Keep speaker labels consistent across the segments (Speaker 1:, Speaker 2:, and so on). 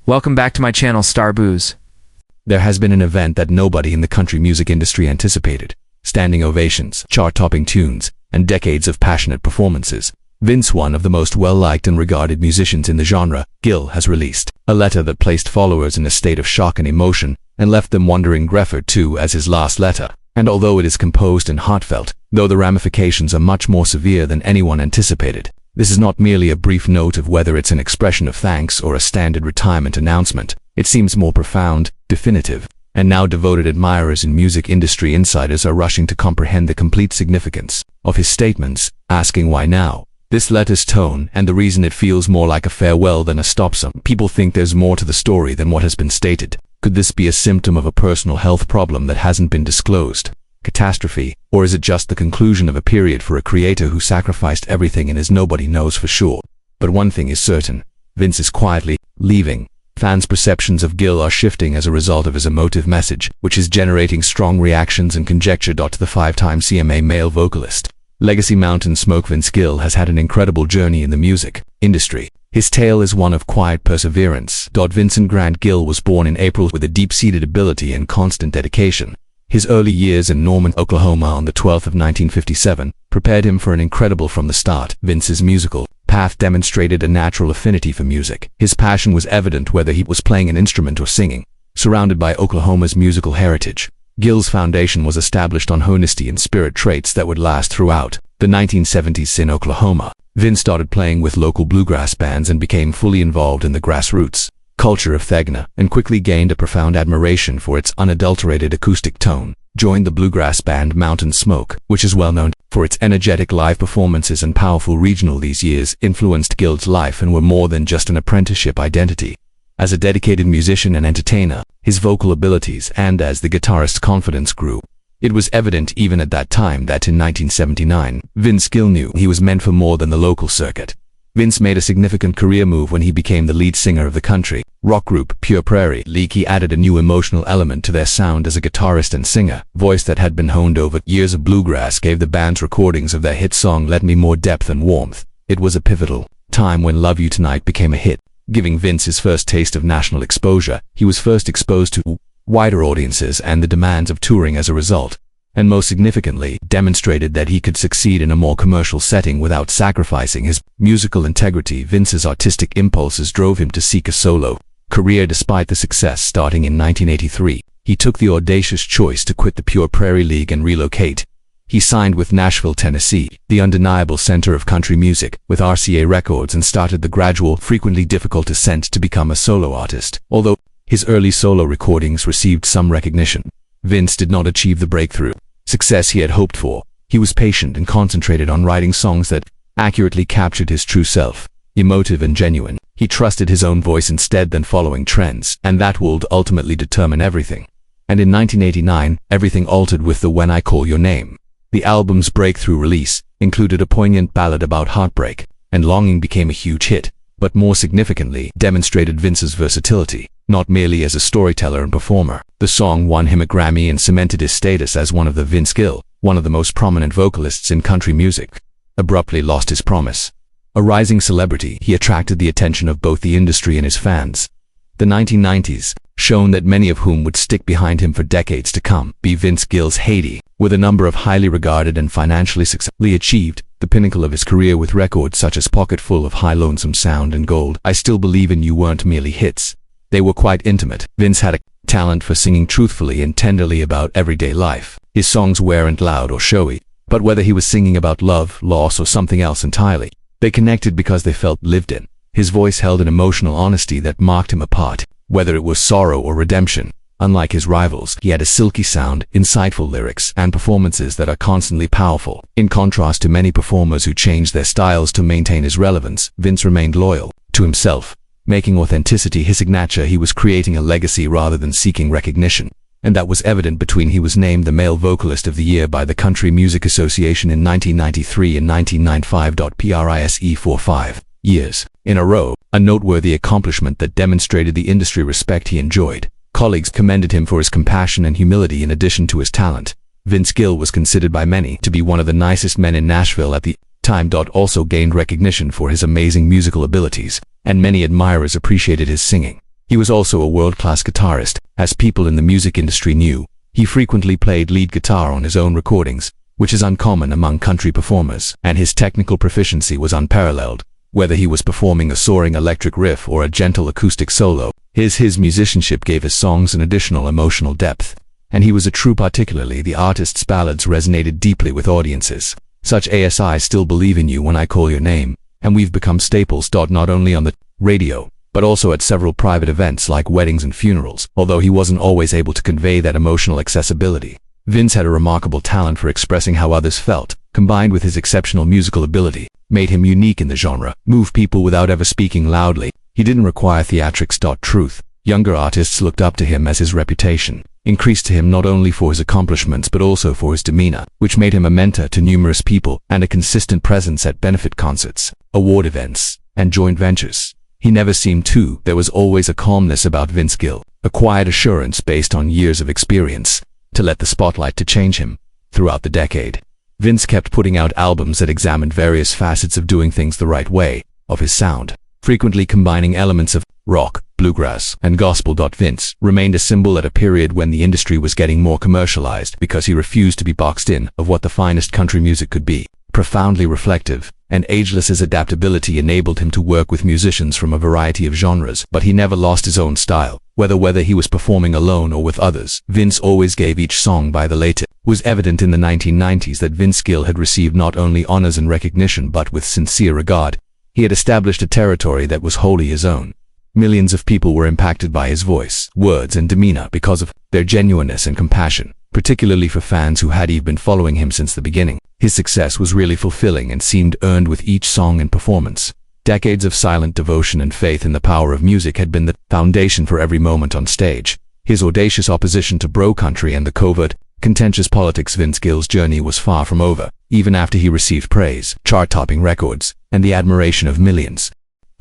Speaker 1: Welcome back to my channel, Star Booze.
Speaker 2: There has been an event that nobody in the country music industry anticipated. Standing ovations, chart-topping tunes, and decades of passionate performances. Vince, one of the most well-liked and regarded musicians in the genre, Gill, has released a letter that placed followers in a state of shock and emotion and left them wondering, referred to as his last letter. And although it is composed and heartfelt, though the ramifications are much more severe than anyone anticipated, this is not merely a brief note of whether it's an expression of thanks or a standard retirement announcement. It seems more profound, definitive, and now devoted admirers and music industry insiders are rushing to comprehend the complete significance of his statements, asking why now. This letter's tone and the reason it feels more like a farewell than a stop. Some people think there's more to the story than what has been stated. Could this be a symptom of a personal health problem that hasn't been disclosed? Catastrophe? Or is it just the conclusion of a period for a creator who sacrificed everything and as nobody knows for sure? But one thing is certain. Vince is quietly leaving. Fans' perceptions of Gill are shifting as a result of his emotive message, which is generating strong reactions and conjecture. The five-time CMA male vocalist, Legacy Mountain Smoke Vince Gill has had an incredible journey in the music industry. His tale is one of quiet perseverance. Vincent Grant Gill was born in April with a deep-seated ability and constant dedication. His early years in Norman, Oklahoma on the 12th of 1957 prepared him for an incredible from the start. Vince's musical path demonstrated a natural affinity for music. His passion was evident whether he was playing an instrument or singing. Surrounded by Oklahoma's musical heritage, Gill's foundation was established on honesty and spirit, traits that would last throughout the 1970s in Oklahoma. Vince started playing with local bluegrass bands and became fully involved in the grassroots culture of Thegna, and quickly gained a profound admiration for its unadulterated acoustic tone. Joined the bluegrass band Mountain Smoke, which is well known for its energetic live performances and powerful regional. These years influenced Gill's life and were more than just an apprenticeship identity. As a dedicated musician and entertainer, his vocal abilities and as the guitarist's confidence grew. It was evident even at that time that in 1979, Vince Gill knew he was meant for more than the local circuit. Vince made a significant career move when he became the lead singer of the country rock group Pure Prairie. He added a new emotional element to their sound as a guitarist and singer. Voice that had been honed over years of bluegrass gave the band's recordings of their hit song Let Me more depth and warmth. It was a pivotal time when Love You Tonight became a hit, giving Vince his first taste of national exposure. He was first exposed to wider audiences and the demands of touring as a result, and most significantly, demonstrated that he could succeed in a more commercial setting without sacrificing his musical integrity. Vince's artistic impulses drove him to seek a solo career despite the success. Starting in 1983, he took the audacious choice to quit the Pure Prairie League and relocate. He signed with Nashville, Tennessee, the undeniable center of country music, with RCA Records, and started the gradual, frequently difficult ascent to become a solo artist. Although his early solo recordings received some recognition, Vince did not achieve the breakthrough success he had hoped for. He was patient and concentrated on writing songs that accurately captured his true self, emotive and genuine. He trusted his own voice instead than following trends, and that would ultimately determine everything. And in 1989, everything altered with the When I Call Your Name. The album's breakthrough release included a poignant ballad about heartbreak, and Longing became a huge hit, but more significantly, demonstrated Vince's versatility, not merely as a storyteller and performer. The song won him a Grammy and cemented his status as one of the Vince Gill, one of the most prominent vocalists in country music, abruptly lost his promise. A rising celebrity, he attracted the attention of both the industry and his fans. The 1990s shone that many of whom would stick behind him for decades to come. Vince Gill's heyday, with a number of highly regarded and financially successfully achieved the pinnacle of his career with records such as Pocket Full of High Lonesome Sound and Gold. I Still Believe in You weren't merely hits. They were quite intimate. Vince had a talent for singing truthfully and tenderly about everyday life. His songs weren't loud or showy, but whether he was singing about love, loss, or something else entirely, they connected because they felt lived in. His voice held an emotional honesty that marked him apart, whether it was sorrow or redemption. Unlike his rivals, he had a silky sound, insightful lyrics, and performances that are constantly powerful. In contrast to many performers who changed their styles to maintain his relevance, Vince remained loyal to himself, making authenticity his signature. He was creating a legacy rather than seeking recognition, and that was evident between he was named the Male Vocalist of the Year by the Country Music Association in 1993 and 1995. PRISE for 5 years in a row, a noteworthy accomplishment that demonstrated the industry respect he enjoyed. Colleagues commended him for his compassion and humility in addition to his talent. Vince Gill was considered by many to be one of the nicest men in Nashville at the time. Also gained recognition for his amazing musical abilities, and many admirers appreciated his singing. He was also a world-class guitarist, as people in the music industry knew. He frequently played lead guitar on his own recordings, which is uncommon among country performers, and his technical proficiency was unparalleled. Whether he was performing a soaring electric riff or a gentle acoustic solo, his musicianship gave his songs an additional emotional depth. And he was a true, particularly the artist's ballads resonated deeply with audiences, such as "I Still Believe in You When I Call Your Name," and we've become staples. Not only on the radio, but also at several private events like weddings and funerals. Although he wasn't always able to convey that emotional accessibility, Vince had a remarkable talent for expressing how others felt, combined with his exceptional musical ability, made him unique in the genre, move people without ever speaking loudly. He didn't require theatrics. Truth. Younger artists looked up to him as his reputation increased to him not only for his accomplishments but also for his demeanor, which made him a mentor to numerous people and a consistent presence at benefit concerts, award events, and joint ventures. He never seemed to. There was always a calmness about Vince Gill, a quiet assurance based on years of experience, to let the spotlight to change him. Throughout the decade, Vince kept putting out albums that examined various facets of doing things the right way, of his sound, frequently combining elements of rock, bluegrass, and gospel. Vince remained a symbol at a period when the industry was getting more commercialized because he refused to be boxed in of what the finest country music could be. Profoundly reflective and ageless, his adaptability enabled him to work with musicians from a variety of genres, but he never lost his own style. Whether he was performing alone or with others, Vince always gave each song by the latest. It was evident in the 1990s that Vince Gill had received not only honors and recognition but with sincere regard. He had established a territory that was wholly his own. Millions of people were impacted by his voice, words, and demeanor because of their genuineness and compassion, particularly for fans who had been following him since the beginning. His success was really fulfilling and seemed earned with each song and performance. Decades of silent devotion and faith in the power of music had been the foundation for every moment on stage. His audacious opposition to bro country and the covert, contentious politics. Vince Gill's journey was far from over, even after he received praise, chart-topping records, and the admiration of millions.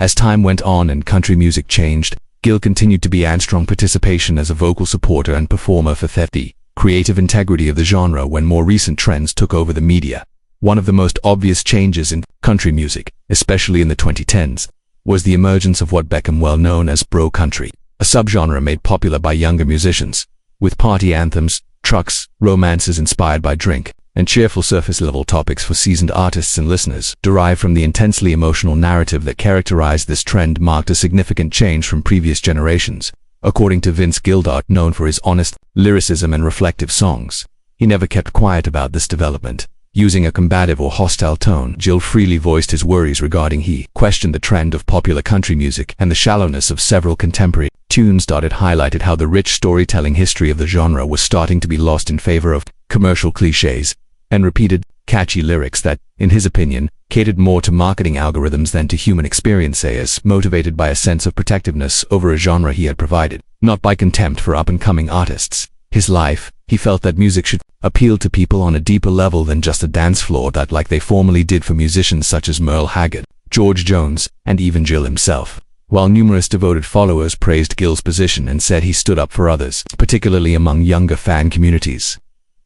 Speaker 2: As time went on and country music changed, Gill continued to be a strong participation as a vocal supporter and performer for the creative integrity of the genre when more recent trends took over the media. One of the most obvious changes in country music, especially in the 2010s, was the emergence of what became well known as bro country, a subgenre made popular by younger musicians, with party anthems, trucks, romances inspired by drink, and cheerful surface-level topics for seasoned artists and listeners. Derived from the intensely emotional narrative that characterized this trend, marked a significant change from previous generations. According to Vince Gill, known for his honest lyricism and reflective songs, he never kept quiet about this development. Using a combative or hostile tone, Gill freely voiced his worries regarding he questioned the trend of popular country music and the shallowness of several contemporary tunes. It highlighted how the rich storytelling history of the genre was starting to be lost in favor of commercial cliches and repeated, catchy lyrics that, in his opinion, catered more to marketing algorithms than to human experiences, motivated by a sense of protectiveness over a genre he had provided, not by contempt for up-and-coming artists. His life, he felt that music should appeal to people on a deeper level than just a dance floor, like they formerly did for musicians such as Merle Haggard, George Jones, and even Gill himself. While numerous devoted followers praised Gill's position and said he stood up for others, particularly among younger fan communities,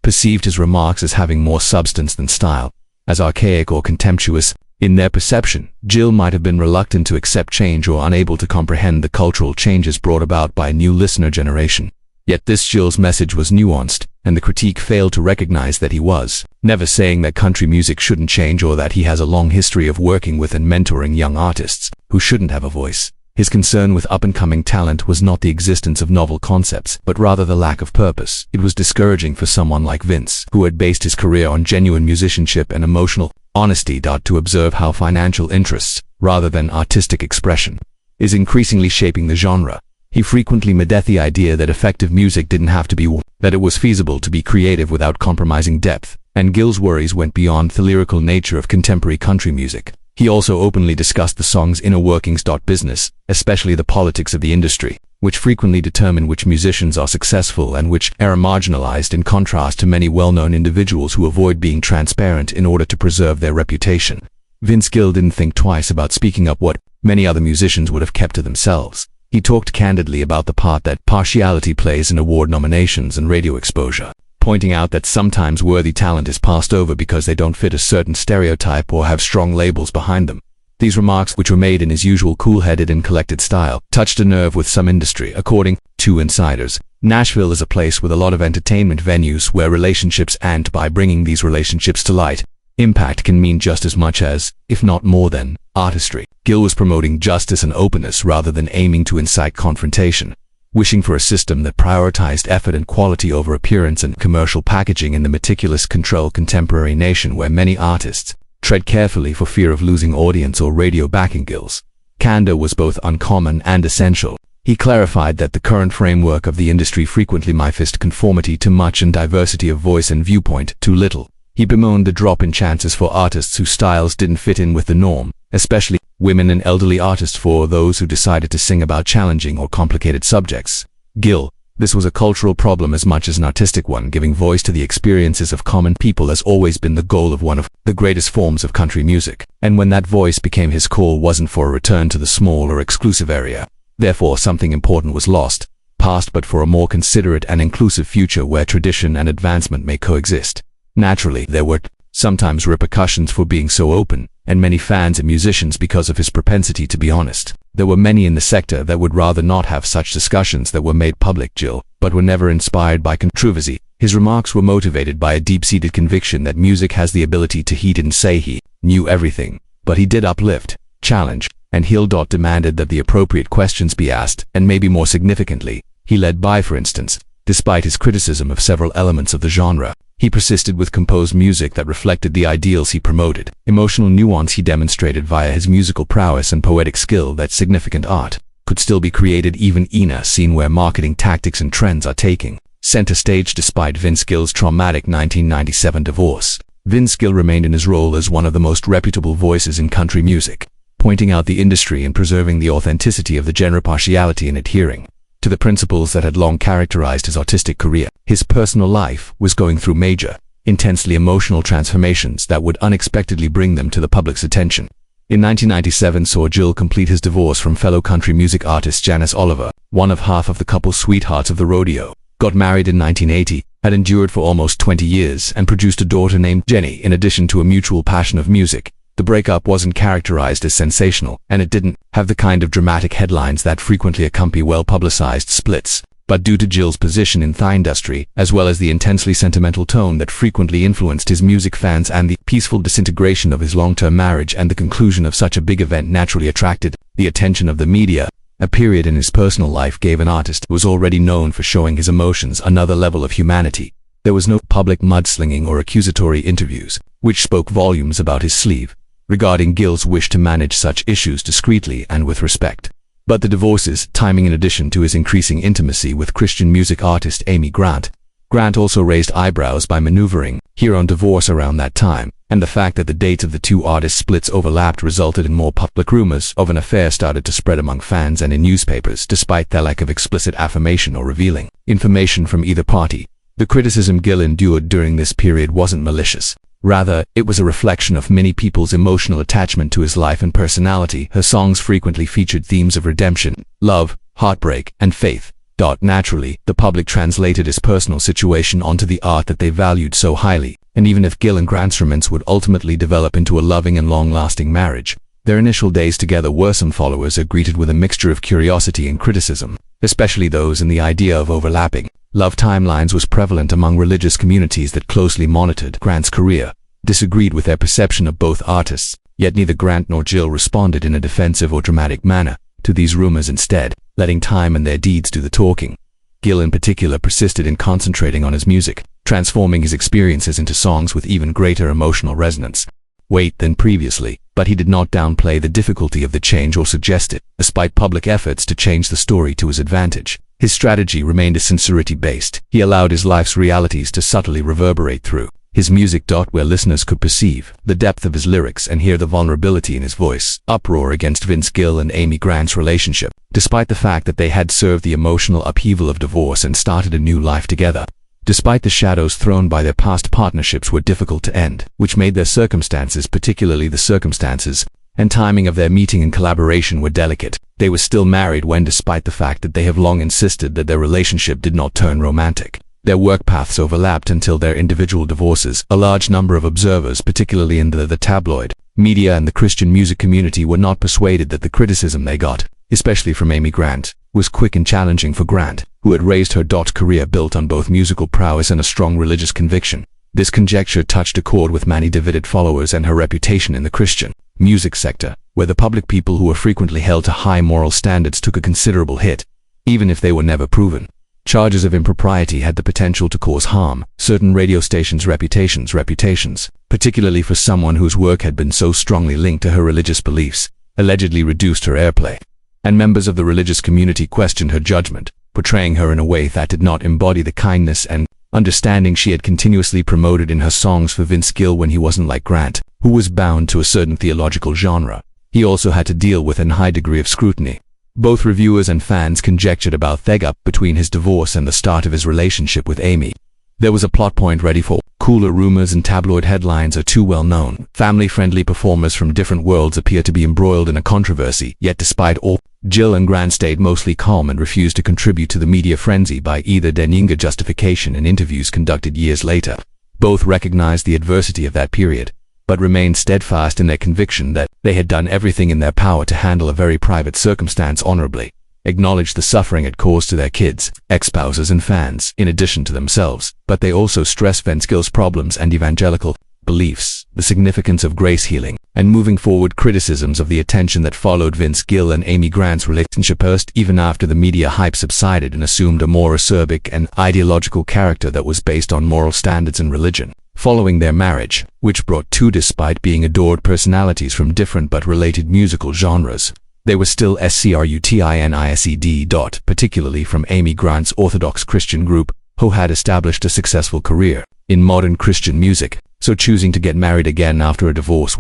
Speaker 2: perceived his remarks as having more substance than style, as archaic or contemptuous. In their perception, Gill might have been reluctant to accept change or unable to comprehend the cultural changes brought about by a new listener generation. Yet this Gill's message was nuanced, and the critique failed to recognize that he was never saying that country music shouldn't change or that he has a long history of working with and mentoring young artists who shouldn't have a voice. His concern with up-and-coming talent was not the existence of novel concepts, but rather the lack of purpose. It was discouraging for someone like Vince, who had based his career on genuine musicianship and emotional honesty, to observe how financial interests, rather than artistic expression, is increasingly shaping the genre. He frequently made the idea that effective music didn't have to be that it was feasible to be creative without compromising depth, and Gill's worries went beyond the lyrical nature of contemporary country music. He also openly discussed the song's inner workings. Business, especially the politics of the industry, which frequently determine which musicians are successful and which are marginalized, in contrast to many well-known individuals who avoid being transparent in order to preserve their reputation. Vince Gill didn't think twice about speaking up what many other musicians would have kept to themselves. He talked candidly about the part that partiality plays in award nominations and radio exposure, pointing out that sometimes worthy talent is passed over because they don't fit a certain stereotype or have strong labels behind them. These remarks, which were made in his usual cool-headed and collected style, touched a nerve with some industry. According to insiders, Nashville is a place with a lot of entertainment venues where relationships, and by bringing these relationships to light, impact can mean just as much as, if not more than, artistry. Gill was promoting justice and openness rather than aiming to incite confrontation, wishing for a system that prioritized effort and quality over appearance and commercial packaging in the meticulous controlled contemporary nation where many artists tread carefully for fear of losing audience or radio backing. Gill's candor was both uncommon and essential. He clarified that the current framework of the industry frequently manifest conformity too much and diversity of voice and viewpoint too little. He bemoaned the drop in chances for artists whose styles didn't fit in with the norm, especially women and elderly artists, for those who decided to sing about challenging or complicated subjects. Gill: this was a cultural problem as much as an artistic one. Giving voice to the experiences of common people has always been the goal of one of the greatest forms of country music, and when that voice became his call, wasn't for a return to the small or exclusive area. Therefore, something important was lost, past, but for a more considerate and inclusive future where tradition and advancement may coexist. Naturally, there were sometimes repercussions for being so open, and many fans and musicians because of his propensity to be honest. There were many in the sector that would rather not have such discussions that were made public. Gill, but were never inspired by controversy. His remarks were motivated by a deep-seated conviction that music has the ability to heal. And say he knew everything, but he did uplift, challenge, and heal. Demanded that the appropriate questions be asked, and maybe more significantly, he led by, for instance, despite his criticism of several elements of the genre, he persisted with composed music that reflected the ideals he promoted. Emotional nuance he demonstrated via his musical prowess and poetic skill that significant art could still be created even in a scene where marketing tactics and trends are taking center stage. Despite Vince Gill's traumatic 1997 divorce, Vince Gill remained in his role as one of the most reputable voices in country music, pointing out the industry and preserving the authenticity of the genre, partiality and adhering to the principles that had long characterized his artistic career. His personal life was going through major, intensely emotional transformations that would unexpectedly bring them to the public's attention. In 1997 saw Gill complete his divorce from fellow country music artist Janice Oliver, one of half of the couple's sweethearts of the rodeo. Got married in 1980, had endured for almost 20 years, and produced a daughter named Jenny. In addition to a mutual passion of music, the breakup wasn't characterized as sensational, and it didn't have the kind of dramatic headlines that frequently accompany well-publicized splits. But due to Gill's position in the industry, as well as the intensely sentimental tone that frequently influenced his music fans, and the peaceful disintegration of his long-term marriage and the conclusion of such a big event, naturally attracted the attention of the media. A period in his personal life gave an artist who was already known for showing his emotions another level of humanity. There was no public mudslinging or accusatory interviews, which spoke volumes about his sleeve regarding Gill's wish to manage such issues discreetly and with respect. But the divorce's timing, in addition to his increasing intimacy with Christian music artist Amy Grant also raised eyebrows by maneuvering her own divorce around that time, and the fact that the dates of the two artists' splits overlapped resulted in more public rumors of an affair started to spread among fans and in newspapers, despite their lack of explicit affirmation or revealing information from either party. The criticism Gill endured during this period wasn't malicious. Rather, it was a reflection of many people's emotional attachment to his life and personality. Her songs frequently featured themes of redemption, love, heartbreak, and faith. Naturally, the public translated his personal situation onto the art that they valued so highly, and even if Gill and Grant's romance would ultimately develop into a loving and long-lasting marriage, their initial days together were, some followers are greeted with a mixture of curiosity and criticism, especially those in the idea of overlapping love timelines was prevalent among religious communities that closely monitored Grant's career, disagreed with their perception of both artists, yet neither Grant nor Gill responded in a defensive or dramatic manner to these rumors, instead letting time and their deeds do the talking. Gill in particular persisted in concentrating on his music, transforming his experiences into songs with even greater emotional resonance weight than previously, but he did not downplay the difficulty of the change or suggest it, despite public efforts to change the story to his advantage. His strategy remained sincerity-based. He allowed his life's realities to subtly reverberate through his music, where listeners could perceive the depth of his lyrics and hear the vulnerability in his voice. Uproar against Vince Gill and Amy Grant's relationship, despite the fact that they had served the emotional upheaval of divorce and started a new life together. Despite the shadows thrown by their past partnerships were difficult to end, which made their circumstances, particularly the circumstances and timing of their meeting and collaboration, were delicate. They were still married when, despite the fact that they have long insisted that their relationship did not turn romantic, their work paths overlapped until their individual divorces. A large number of observers, particularly in the tabloid Media and the Christian music community were not persuaded that the criticism they got, especially from Amy Grant, was quick and challenging for Grant, who had raised her career built on both musical prowess and a strong religious conviction. This conjecture touched a chord with many devoted followers and her reputation in the Christian music sector, where the public people who were frequently held to high moral standards took a considerable hit, even if they were never proven. Charges of impropriety had the potential to cause harm. Certain radio stations' reputations, particularly for someone whose work had been so strongly linked to her religious beliefs, allegedly reduced her airplay. And members of the religious community questioned her judgment, portraying her in a way that did not embody the kindness and understanding she had continuously promoted in her songs for Vince Gill when he wasn't like Grant, who was bound to a certain theological genre. He also had to deal with a high degree of scrutiny. Both reviewers and fans conjectured about the gap between his divorce and the start of his relationship with Amy. There was a plot point ready for cooler rumors, and tabloid headlines are too well known. Family-friendly performers from different worlds appear to be embroiled in a controversy, yet despite all, Gill and Grant stayed mostly calm and refused to contribute to the media frenzy by either denying justification in interviews conducted years later. Both recognized the adversity of that period, but remained steadfast in their conviction that they had done everything in their power to handle a very private circumstance honorably, acknowledged the suffering it caused to their kids, ex-spouses and fans, in addition to themselves, but they also stressed Vince Gill's problems and evangelical beliefs, the significance of grace healing, and moving forward criticisms of the attention that followed Vince Gill and Amy Grant's relationship burst even after the media hype subsided and assumed a more acerbic and ideological character that was based on moral standards and religion. Following their marriage, which brought two despite being adored personalities from different but related musical genres, they were still scrutinized, particularly from Amy Grant's Orthodox Christian group, who had established a successful career in modern Christian music. So choosing to get married again after a divorce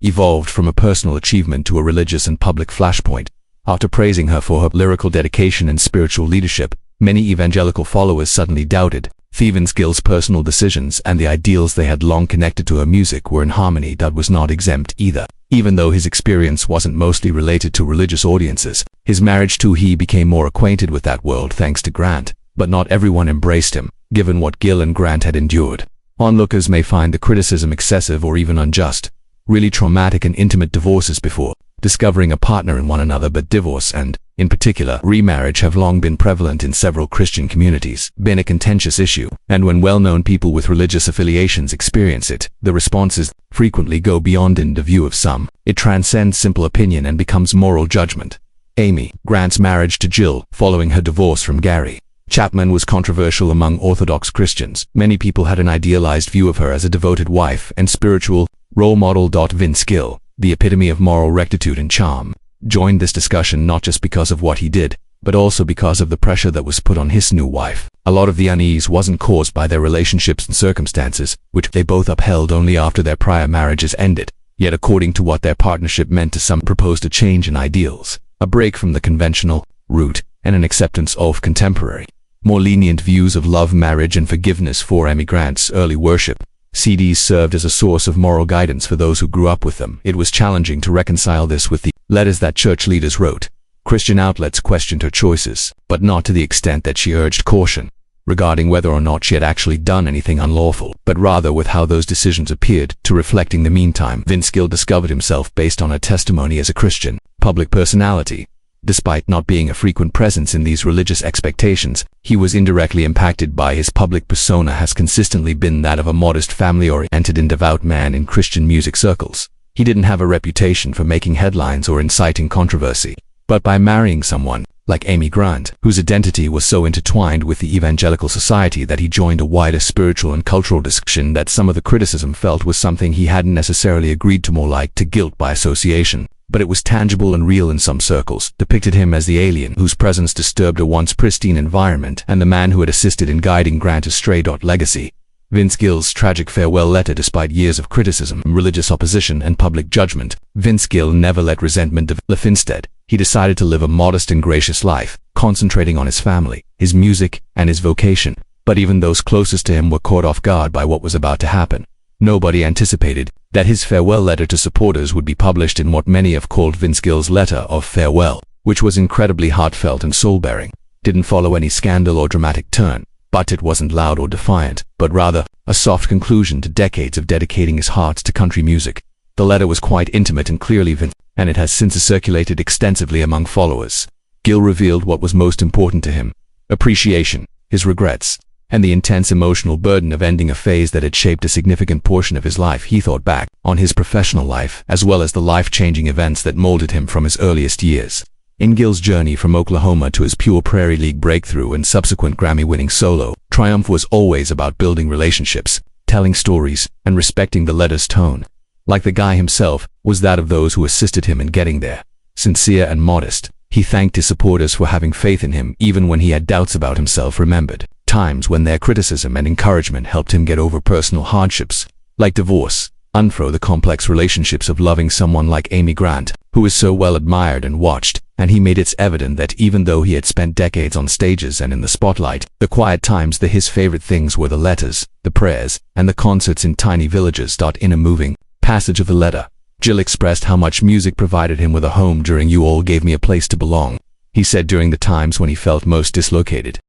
Speaker 2: evolved from a personal achievement to a religious and public flashpoint. After praising her for her lyrical dedication and spiritual leadership, many evangelical followers suddenly doubted Vince Gill's personal decisions, and the ideals they had long connected to her music were in harmony. That was not exempt either. Even though his experience wasn't mostly related to religious audiences, his marriage too, he became more acquainted with that world thanks to Grant, but not everyone embraced him, given what Gill and Grant had endured. Onlookers may find the criticism excessive or even unjust. Really traumatic and intimate divorces before discovering a partner in one another, but divorce and, in particular, remarriage have long been prevalent in several Christian communities, been a contentious issue, and when well-known people with religious affiliations experience it, the responses frequently go beyond in the view of some. It transcends simple opinion and becomes moral judgment. Amy Grant's marriage to Gill, following her divorce from Gary Chapman, was controversial among Orthodox Christians. Many people had an idealized view of her as a devoted wife and spiritual role model. Vince Gill, the epitome of moral rectitude and charm, joined this discussion not just because of what he did, but also because of the pressure that was put on his new wife. A lot of the unease wasn't caused by their relationships and circumstances, which they both upheld only after their prior marriages ended. Yet according to what their partnership meant to some, proposed a change in ideals, a break from the conventional route, and an acceptance of contemporary, more lenient views of love, marriage, and forgiveness. For Amy Grant's early worship CDs served as a source of moral guidance for those who grew up with them. It was challenging to reconcile this with the letters that church leaders wrote. Christian outlets questioned her choices, but not to the extent that she urged caution regarding whether or not she had actually done anything unlawful, but rather with how those decisions appeared to reflect. In the meantime, Vince Gill discovered himself based on her testimony as a Christian public personality. Despite not being a frequent presence in these religious expectations, he was indirectly impacted by his public persona has consistently been that of a modest, family-oriented and devout man in Christian music circles. He didn't have a reputation for making headlines or inciting controversy, but by marrying someone like Amy Grant, whose identity was so intertwined with the evangelical society that he joined a wider spiritual and cultural discussion that some of the criticism felt was something he hadn't necessarily agreed to, more like to guilt by association. But it was tangible and real in some circles, depicted him as the alien whose presence disturbed a once pristine environment and the man who had assisted in guiding Grant astray. Legacy. Vince Gill's tragic farewell letter. Despite years of criticism, religious opposition, and public judgment, Vince Gill never let resentment develop. Instead, he decided to live a modest and gracious life, concentrating on his family, his music, and his vocation. But even those closest to him were caught off guard by what was about to happen. Nobody anticipated that his farewell letter to supporters would be published in what many have called Vince Gill's letter of farewell, which was incredibly heartfelt and soul-bearing. Didn't follow any scandal or dramatic turn, but it wasn't loud or defiant, but rather a soft conclusion to decades of dedicating his heart to country music. The letter was quite intimate and clearly Vince, and it has since circulated extensively among followers. Gill revealed what was most important to him: appreciation, his regrets, and the intense emotional burden of ending a phase that had shaped a significant portion of his life. He thought back on his professional life, as well as the life-changing events that molded him from his earliest years. In Gill's journey from Oklahoma to his Pure Prairie League breakthrough and subsequent Grammy-winning solo triumph was always about building relationships, telling stories, and respecting the letter's tone. Like the guy himself, was that of those who assisted him in getting there. Sincere and modest, he thanked his supporters for having faith in him even when he had doubts about himself. Remembered times when their criticism and encouragement helped him get over personal hardships, like divorce, unthrow the complex relationships of loving someone like Amy Grant, who is so well admired and watched, and he made it evident that even though he had spent decades on stages and in the spotlight, the quiet times, his favorite things were the letters, the prayers, and the concerts in tiny villages. In a moving passage of the letter, Gill expressed how much music provided him with a home during "You all gave me a place to belong." He said during the times when he felt most dislocated,